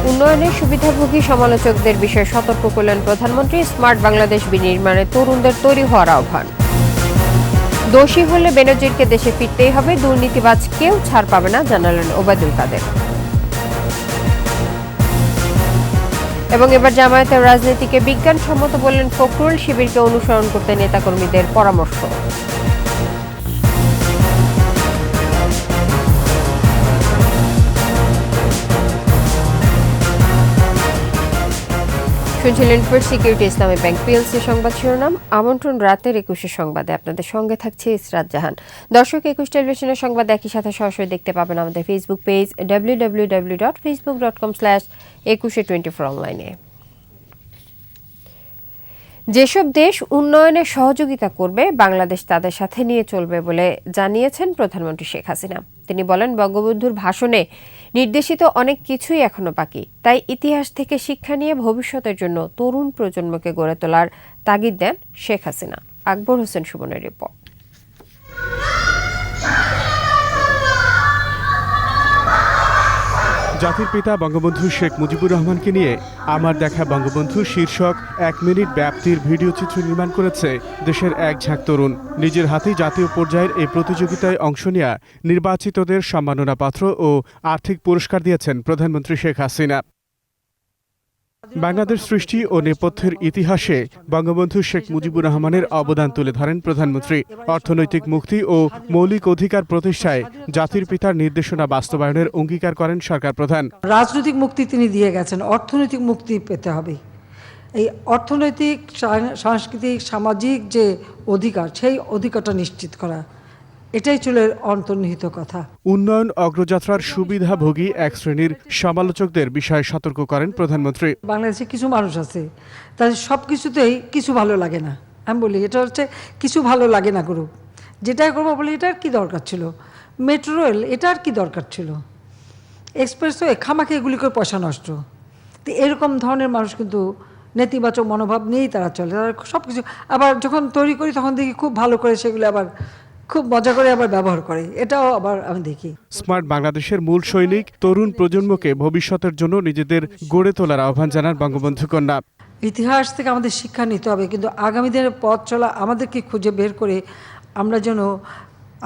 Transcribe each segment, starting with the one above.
উন্নয়নের সুবিধাভোগী সমালোচকদের বিষয়ে সতর্ক করলেন প্রধানমন্ত্রী। স্মার্ট বাংলাদেশ বিনির্মাণে তরুণদের তৈরি হওয়ার আহ্বান। দোষী হলে বেনজিরকে দেশে ফিরতেই হবে, দুর্নীতিবাজ কেউ ছাড় পাবে না, জানালেন ওবায়দুল কাদের। এবং এবার জামায়াতের রাজনীতিকে বিজ্ঞানসম্মত বললেন ফখরুল, শিবিরকে অনুসরণ করতে নেতাকর্মীদের পরামর্শ। শুনছিলেন ফার্স্ট সিকিউরিটি ইসলামী ব্যাংক পিএলসি সংবাদ শিরোনাম। আমন্ত্রণ রাতের 21 সংবাদে, আপনাদের সঙ্গে থাকছে ইসরাত জাহান। দর্শক, 21 টেলিভিশনের সংবাদ একই সাথে সরাসরি দেখতে পাবেন আমাদের ফেসবুক পেজ www.facebook.com/2124 অনলাইনে। যেসব দেশ উন্নয়নে সহযোগিতা করবে, বাংলাদেশ তাদের সাথে নিয়ে চলবে বলে জানিয়েছেন প্রধানমন্ত্রী শেখ হাসিনা। তিনি বলেন, বঙ্গবন্ধুর ভাষণে নির্দেশিত অনেক কিছুই এখনো বাকি, তাই ইতিহাস থেকে শিক্ষা নিয়ে ভবিষ্যতের জন্য তরুণ প্রজন্মকে গড়ে তোলার তাগিদ দেন শেখ হাসিনা। আকবর হোসেন সুমনের রিপোর্ট। জাতির পিতা বঙ্গবন্ধু শেখ মুজিবুর রহমানকে নিয়ে আমার দেখা বঙ্গবন্ধু শীর্ষক 1 মিনিট ব্যাপ্তির ভিডিও চিত্র নির্মাণ করেছে দেশের এক ঝাঁক তরুণ। নিজের হাতেই জাতীয় পর্যায়ের এই প্রতিযোগিতায় অংশ নেওয়া নির্বাচিতদের সম্মাননাপত্র ও আর্থিক পুরস্কার দিয়েছেন প্রধানমন্ত্রী শেখ হাসিনা। বাংলাদেশ সৃষ্টি ও নেপথ্যের ইতিহাসে বঙ্গবন্ধু শেখ মুজিবুর রহমানের অবদান তুলে ধরেন প্রধানমন্ত্রী। অর্থনৈতিক মুক্তি ও মৌলিক অধিকার প্রতিষ্ঠায় জাতির পিতার নির্দেশনা বাস্তবায়নের অঙ্গীকার করেন সরকার প্রধান। রাজনৈতিক মুক্তি তিনি দিয়ে গেছেন, অর্থনৈতিক মুক্তি পেতে হবে। এই অর্থনৈতিক, সাংস্কৃতিক, সামাজিক যে অধিকার, সেই অধিকারটা নিশ্চিত করা, এটাই ছিল অন্তর্নিহিত কথা। উন্নয়ন অগ্রযাত্রার সুবিধাভোগী এক শ্রেণীর সমালোচকদের বিষয়ে সতর্ক করেন প্রধানমন্ত্রী। বাংলাদেশে কিছু মানুষ আছে, তাদের সব কিছুতেই কিছু ভালো লাগে না। আমি বলি এটা হচ্ছে কিছু ভালো লাগে না করুক, যেটাই করবো বলি এটার কি দরকার ছিল, মেট্রো রেল এটার কি দরকার ছিল, এক্সপ্রেসওয়ে খামাখে এগুলি করে পয়সা নষ্ট। তো এরকম ধরনের মানুষ কিন্তু নেতিবাচক মনোভাব নিয়েই তারা চলে। তারা সব কিছু আবার যখন তৈরি করি তখন দেখি খুব ভালো করে সেগুলো আবার খুব মজা করে আবার ব্যবহার করে, এটাও আবার আমি দেখি। স্মার্ট বাংলাদেশের মূল সৈনিক তরুণ প্রজন্মকে ভবিষ্যতের জন্য নিজেদের গড়ে তোলার আহ্বান জানান বঙ্গবন্ধু কন্যা। ইতিহাস থেকে আমাদের শিক্ষা নিতে হবে, কিন্তু আগামী দিনের পথ চলা আমাদেরকে খুঁজে বের করে আমরা যেন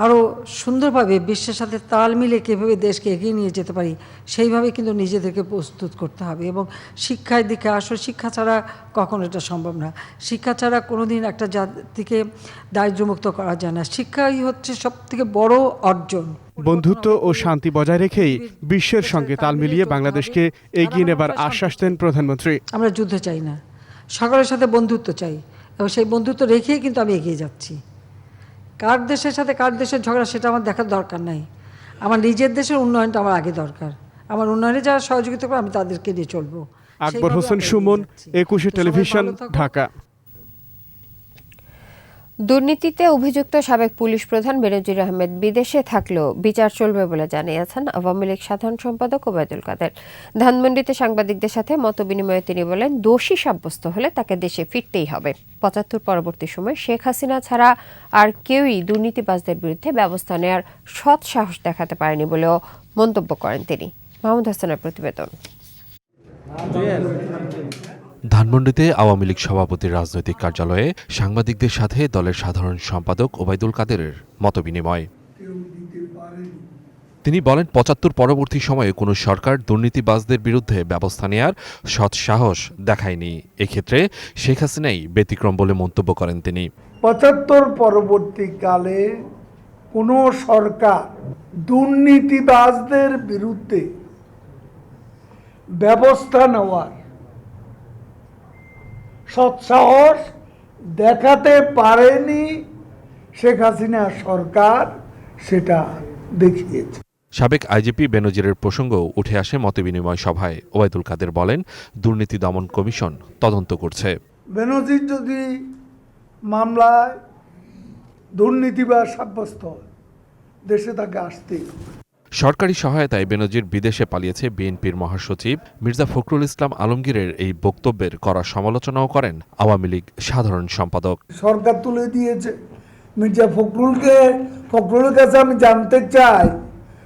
আরও সুন্দরভাবে বিশ্বের সাথে তাল মিলে কীভাবে দেশকে এগিয়ে নিয়ে যেতে পারি, সেইভাবে কিন্তু নিজেদেরকে প্রস্তুত করতে হবে। এবং শিক্ষার দিকে আসলে শিক্ষা ছাড়া কখনো এটা সম্ভব না। শিক্ষা ছাড়া কোনোদিন একটা জাতিকে দারিদ্র্যমুক্ত করা যায় না। শিক্ষাই হচ্ছে সবথেকে বড় অর্জন। বন্ধুত্ব ও শান্তি বজায় রেখেই বিশ্বের সঙ্গে তাল মিলিয়ে বাংলাদেশকে এগিয়ে নেবার আশ্বাস দেন প্রধানমন্ত্রী। আমরা যুদ্ধ চাই না, সকলের সাথে বন্ধুত্ব চাই, এবং সেই বন্ধুত্ব রেখেই কিন্তু আমি এগিয়ে যাচ্ছি। কার দেশের সাথে কার দেশের ঝগড়া সেটা আমার দেখার দরকার নাই। আমার নিজের দেশের উন্নয়নটা আমার আগে দরকার। আমার উন্নয়নে যারা সহযোগিতা করে আমি তাদেরকে নিয়ে চলবো। আকবর হোসেন সুমন, 21 টেলিভিশন, ঢাকা। দুর্নীতিতে অভিযুক্ত সাবেক পুলিশ প্রধান বেনজির আহমেদ বিদেশে থাকলেও বিচার চলবে বলে জানিয়েছেন আওয়ামী লীগ সাধারণ সম্পাদক ওবায়দুল কাদের। ধানমন্ডিতে সাংবাদিকদের সাথে মতবিনিময়ে তিনি বলেন, দোষী সাব্যস্ত হলে তাকে দেশে ফিরতেই হবে। ৭৫ পরবর্তী সময় শেখ হাসিনা ছাড়া আর কেউই দুর্নীতিবাজদের বিরুদ্ধে ব্যবস্থা নেওয়ার সৎ সাহস দেখাতে পারেনি বলেও মন্তব্য করেন তিনি। মাহমুদ হাসানের প্রতিবেদন। ধানমন্ডিতে আওয়ামী লীগ সভাপতির রাজনৈতিক কার্যালয়ে সাংবাদিকদের সাথে দলের সাধারণ সম্পাদক ওবায়দুল কাদেরের মতবিনিময়। তিনি বলেন, ৭৫ পরবর্তী সময়ে কোনো সরকার দুর্নীতিবাজদের বিরুদ্ধে ব্যবস্থা নেয়ার সৎ সাহস দেখায়নি। এক্ষেত্রে শেখ হাসিনাই ব্যতিক্রম বলে মন্তব্য করেন তিনি। ৭৫ পরবর্তীকালে কোনো সরকার দুর্নীতিবাজদের বিরুদ্ধে ব্যবস্থা নেওয়ার সৎসাহস দেখাতে পারেনি। শেখ হাসিনা সরকার সেটা দেখিয়েছে। সাবেক আইজিপি বেনজিরের প্রসঙ্গও উঠে আসে মতবিনিময় সভায়। ওবায়দুল কাদের বলেন, দুর্নীতি দমন কমিশন তদন্ত করছে। বেনজির যদি মামলায় দুর্নীতিবাজ সাব্যস্ত হয়, দেশে তাকে আসতেই হবে। সরকারি সহায়তায় বেনজির বিদেশে পালিয়েছে বিএনপির মহাসচিব মির্জা ফখরুল ইসলাম আলমগীরের এই বক্তব্যের কড়া সমালোচনাও করেন আওয়ামী লীগ সাধারণ সম্পাদক। সরকার তুলে দিয়েছে মির্জা ফখরুলের কাছে আমি জানতে চাই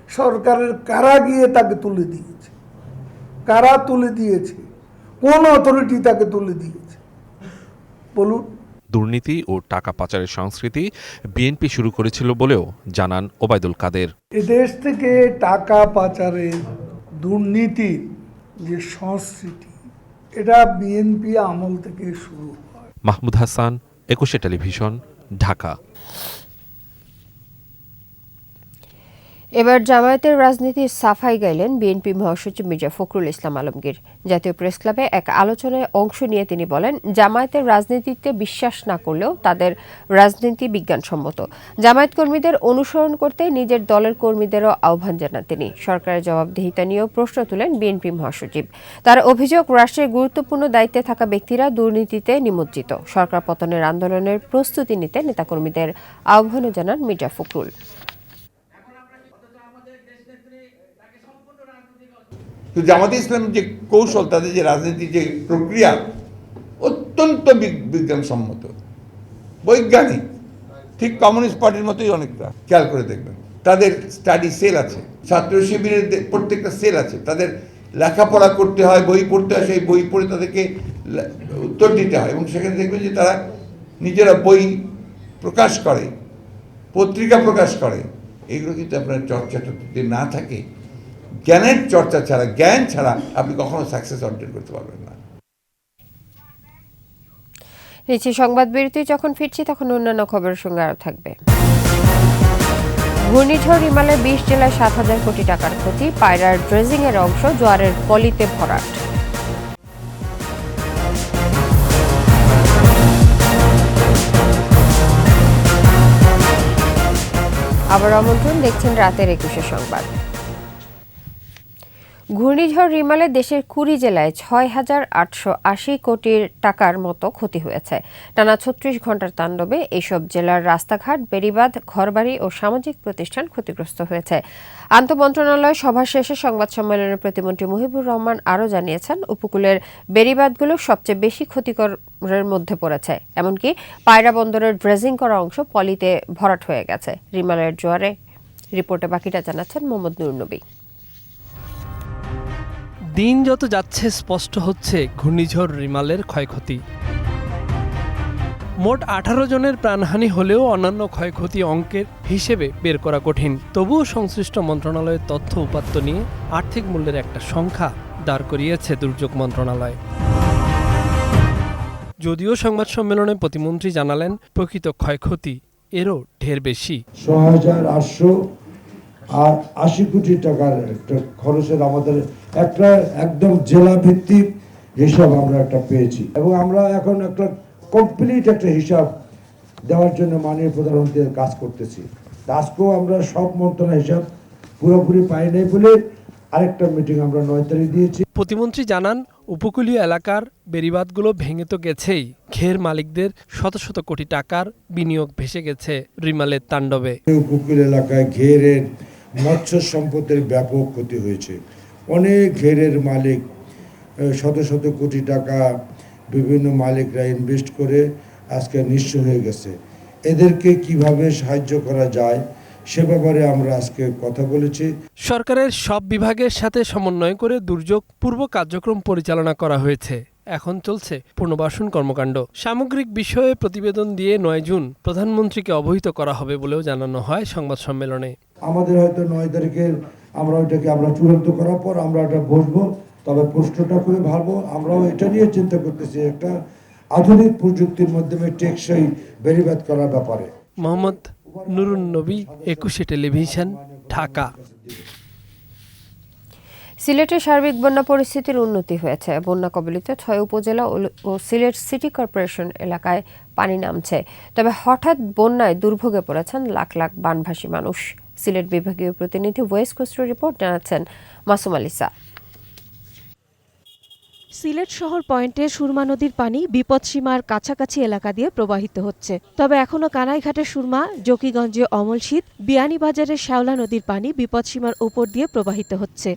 সরকারের কারা গিয়ে তাকে তুলে দিয়েছে। কারা তুলে দিয়েছে, কোন অথরিটি তাকে তুলে দিয়েছে বলুন। দুর্নীতি ও টাকা পাচারের সংস্কৃতি বিএনপি শুরু করেছিল বলেও জানান ওবায়দুল কাদের। এদেশ থেকে টাকা পাচারের দুর্নীতির যে সংস্কৃতি, এটা বিএনপি আমল থেকে শুরু হয়। মাহমুদ হাসান, 21 টেলিভিশন, ঢাকা। এবার জামায়াতের রাজনীতির সাফাই গাইলেন বিএনপি মহাসচিব মির্জা ফখরুল ইসলাম আলমগীর। জাতীয় প্রেসক্লাবে এক আলোচনায় অংশ নিয়ে তিনি বলেন, জামায়াতের রাজনীতিতে বিশ্বাস না করলেও তাদের রাজনীতি বিজ্ঞানসম্মত। জামায়াত কর্মীদের অনুসরণ করতে নিজের দলের কর্মীদেরও আহ্বান জানান তিনি। সরকারের জবাবদিহিতা নিয়েও প্রশ্ন তুলেন বিএনপি মহাসচিব। তার অভিযোগ, রাষ্ট্রের গুরুত্বপূর্ণ দায়িত্বে থাকা ব্যক্তিরা দুর্নীতিতে নিমজ্জিত। সরকার পতনের আন্দোলনের প্রস্তুতি নিতে নেতাকর্মীদের আহ্বানও জানান মির্জা ফখরুল। তো জামাতে ইসলামের যে কৌশল, তাদের যে রাজনীতির যে প্রক্রিয়া অত্যন্ত বিজ্ঞানসম্মত, বৈজ্ঞানিক, ঠিক কমিউনিস্ট পার্টির মতোই অনেকটা। খেয়াল করে দেখবেন, তাদের স্টাডি সেল আছে, ছাত্র শিবিরের প্রত্যেকটা সেল আছে, তাদের লেখাপড়া করতে হয়, বই পড়তে হয়, সেই বই পড়ে তাদেরকে উত্তর দিতে হয়। এবং সেখানে দেখবেন যে তারা নিজেরা বই প্রকাশ করে, পত্রিকা প্রকাশ করে। এগুলো কিন্তু আপনার চর্চাটা যদি না থাকে, জ্ঞানের চর্চা ছাড়া, জ্ঞান ছাড়া আপনি কখনো সাকসেস অর্জন করতে পারবেন না। নিচে সংবাদ বিরতি, যখন ফিরছি তখন অন্যান্য খবরের সঙ্গে আরও থাকবে। ঘূর্ণিঝড় রিমালে 20 জেলায় 7,000 কোটি টাকার ক্ষতি। পায়রার ড্রেজিং এর অংশ জোয়ারের পলিতে ভরাট। আবার আমন্ত্রণ, দেখছেন রাতের 21 সংবাদ। ঘূর্ণিঝড় রিমালে দেশের 20 জেলায় 6,880 কোটি টাকার মতো ক্ষতি হয়েছে। টানা 36 ঘন্টার তাণ্ডবে এইসব জেলার রাস্তাঘাট, বেড়িবাঁধ, ঘরবাড়ি ও সামাজিক প্রতিষ্ঠান ক্ষতিগ্রস্ত হয়েছে। আন্তঃমন্ত্রণালয় সভা শেষে সংবাদ সম্মেলনে প্রতিমন্ত্রী মুহিবুর রহমান আরও জানিয়েছেন, উপকূলের বেড়িবাঁধগুলো সবচেয়ে বেশি ক্ষতিকরের মধ্যে পড়েছে। এমনকি পায়রা বন্দরের ড্রেজিং করা অংশ পলিতে ভরাট হয়ে গেছে। রিমালের জোয়ারে রিপোর্টে বাকিটা জানাচ্ছেন মোহাম্মদ নুরনবী। দিন যত যাচ্ছে স্পষ্ট হচ্ছে ঘূর্ণিঝড় রিমালের ক্ষয়ক্ষতি। মোট 18 জনের প্রাণহানি হলেও অন্যান্য ক্ষয়ক্ষতি অঙ্কের হিসেবে বের করা কঠিন। তবুও সংশ্লিষ্ট মন্ত্রণালয়ের তথ্য উপাত্ত নিয়ে আর্থিক মূল্যের একটা সংখ্যা দাঁড় করিয়েছে দুর্যোগ মন্ত্রণালয়। যদিও সংবাদ সম্মেলনে প্রতিমন্ত্রী জানালেন, প্রকৃত ক্ষয়ক্ষতি এরও ঢের বেশি। 6,880 কোটি টাকার একটা খরচের আমাদের একটা একদম জেলা ভিত্তিক হিসাব আমরা একটা পেয়েছি, এবং আমরা এখন একটা কমপ্লিট একটা হিসাব দেওয়ার জন্য মাননীয় প্রধানমন্ত্রীর কাজ করতেছি। আজকেও আমরা সব মন্ত্রণালয় হিসাব পুরোপুরি পাই নাই বলে আরেকটা মিটিং আমরা 9 তারিখ দিয়েছি। প্রতিমন্ত্রী জানান, উপকূলীয় এলাকার বেড়িবাঁধগুলো ভেঙে তো গেছেই, ঘের মালিকদের শত শত কোটি টাকার বিনিয়োগ ভেসে গেছে রিমালের তাণ্ডবে। উপকূল এলাকায় ঘেরের মৎস্য সম্পদের ব্যাপক ক্ষতি হয়েছে। অনেক ঘেরের মালিক শত শত কোটি টাকা বিভিন্ন মালিকরা ইনভেস্ট করে আজকে নিঃস্ব হয়ে গেছে। এদেরকে কিভাবে সাহায্য করা যায় সে ব্যাপারে আমরা আজকে কথা বলেছি। সরকারের সব বিভাগের সাথে সমন্বয় করে দুর্যোগ পূর্ব কার্যক্রম পরিচালনা করা হয়েছে। এখন চলছে পুনর্বাসন কর্মকাণ্ড। সামগ্রিক বিষয়ে প্রতিবেদন দিয়ে 9 জুন প্রধানমন্ত্রীকে অবহিত করা হবে বলেও জানানো হয় সংবাদ সম্মেলনে। আমাদের হয়তো 9 তারিখের আমরা চূড়ান্ত করার পর আমরা এটা বসবো, তবে প্রশ্নটা করে ভাববো। আমরাও এটা নিয়ে চিন্তা করতেছি একটা আধুনিক প্রযুক্তির মাধ্যমে টেকসই বেড়িবাঁধ করার ব্যাপারে। মোহাম্মদ নুরুন্নবী, 21 টেলিভিশন, ঢাকা। সিলেটের সার্বিক বন্যা পরিস্থিতির উন্নতি হয়েছে। বন্যা কবলিত 6 উপজেলা ও সিলেট সিটি কর্পোরেশন এলাকায় পানি নামছে। তবে হঠাৎ বন্যায় দুর্ভোগে পড়েছেন লাখ লাখ বানভাসী মানুষ। সিলেট বিভাগীয় প্রতিনিধি ওয়েস খসরু রিপোর্ট জানাচ্ছেন মাসুম আলিসা। সিলেট শহর পয়েন্টে সুরমা নদীর পানি বিপদসীমার কাছাকাছি এলাকা দিয়ে প্রবাহিত হচ্ছে। তবে এখনও কানাইঘাটের সুরমা, জকিগঞ্জে অমলশীত, বিয়ানীবাজারের শ্যাওলা নদীর পানি বিপদসীমার উপর দিয়ে প্রবাহিত হচ্ছে।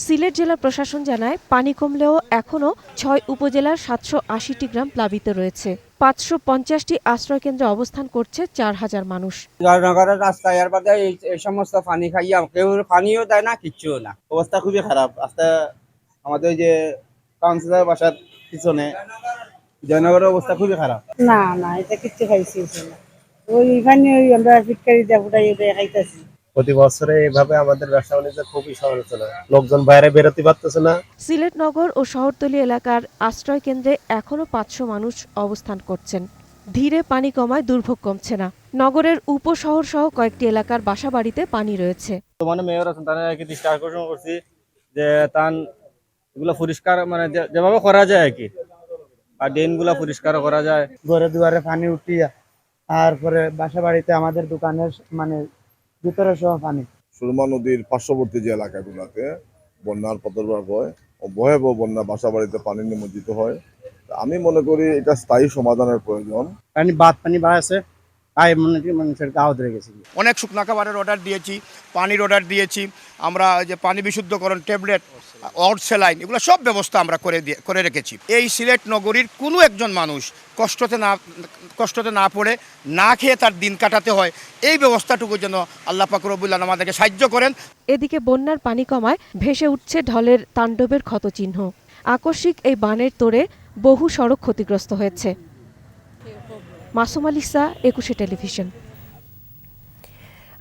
সিলেট জেলা প্রশাসন জানায়, পানি কমলেও এখনও 6 উপজেলার 780টি গ্রাম প্লাবিত রয়েছে। 550টি আশ্রয়কেন্দ্রে অবস্থান করছে 4000 মানুষ। জয়নগরের রাস্তায় এর বাদে এই সমস্ত পানি খাইয়া কেউ পানিও দেয় না, কিচ্ছুও না, অবস্থা খুবই খারাপ। রাস্তা আমাদের যে কাউন্সিলর বাসার পিছনে জয়নগরের অবস্থা খুবই খারাপ। না না, এটা কিচ্ছু খাইছি না, ওই এখানে ওই আমরা ফিটকারি দেবটাই এটা খাইতেছি। প্রতি বছরে এভাবে আমাদের ব্যবসা বাণিজ্য খুবই সমালোচনা, লোকজন বাইরে বেরোতে পারতেছে না। সিলেট নগর ও শহরতলি এলাকার আশ্রয়কেন্দ্রে এখনো 500 মানুষ অবস্থান করছেন। ধীরে পানি কমায় দুর্ভোগ কমছে না। নগরের উপশহর সহ কয়েকটি এলাকার বাসাবাড়িতে পানি রয়েছে। মানে মেয়র আছেন, তারা কি দৃষ্টি আকর্ষণ করছি যে তান এগুলো পরিষ্কার মানে যেভাবে করা যায় আর কি, আর ড্রেন গুলা পরিষ্কার করা যায়। ঘরে দুয়ারে পানি উঠিয়া, তারপরে বাসা বাড়িতে আমাদের দোকানের মানে ভিতরে সহ পানি। সুরমা নদীর পার্শ্ববর্তী যে এলাকাগুলোতে বন্যার প্রাদুর্ভাব হয় ও ভয়াবহ বন্যা, বাসা বাড়িতে পানি নিমজ্জিত হয়। আমি মনে করি এটা স্থায়ী সমাধানের প্রয়োজন। পানি বাড়াচ্ছে, মানুষের গাও ধরে গেছে। অনেক শুকনা খাবারের অর্ডার দিয়েছি, পানির অর্ডার দিয়েছি আমরা, যে পানি বিশুদ্ধকরণ ট্যাবলেট, অর্ড স্যালাইন, এগুলো সব ব্যবস্থা আমরা করে রেখেছি। এই সিলেট নগরীর কোনো একজন মানুষ কষ্টতে না পড়ে না খেয়ে তার দিন কাটাতে হয়, এই ব্যবস্থাটুকু যেন আল্লাহ পাক রব্বুল আলামিন আমাদেরকে সাহায্য করেন। এদিকে বন্যার পানি কমায় ভেসে উঠছে ঢলের তাণ্ডবের ক্ষতচিহ্ন। আকস্মিক এই বানের তোড়ে বহু সড়ক ক্ষতিগ্রস্ত হয়েছে। মাসুম আলিসা, 21 টেলিভিশন।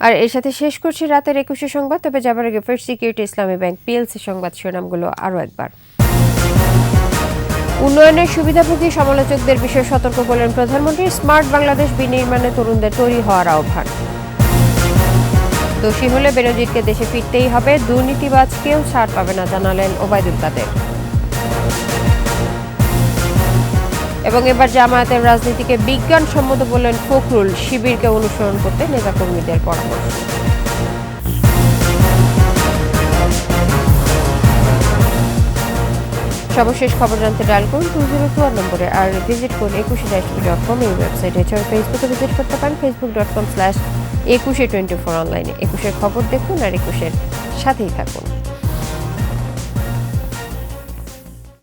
আর এর সাথে শেষ করছি রাতের 21 সংবাদ। তবে যাবার আগে ফার্স্ট সিকিউরিটি ইসলামী ব্যাংক পিএলসি সংবাদ শিরোনামগুলো আরও একবার। উন্নয়নের সুবিধাভোগী সমালোচকদের বিষয়ে সতর্ক করলেন প্রধানমন্ত্রী। স্মার্ট বাংলাদেশ বিনির্মাণে তরুণদের তৈরি হওয়ার আহ্বান। দোষী হলে বেনজিরকে দেশে ফিরতেই হবে, দুর্নীতিবাজ কেউ ছাড় পাবে না জানালেন ওবায়দুল কাদের। এবং এবার জামায়াতের রাজনীতিকে বিজ্ঞানসম্মত বললেন ফখরুল, শিবিরকে অনুসরণ করতে নেতাকর্মীদের পরামর্শ। সর্বশেষ খবর জানতে ডায়াল করুন 2021 নম্বরে, আর ভিজিট করুন 21-tv.com এই ওয়েবসাইটে। এছাড়া ফেসবুকে ভিজিট করতে পারেন facebook.com/2124 অনলাইনে। 21-এর খবর দেখুন আর 21-এর সাথেই থাকুন।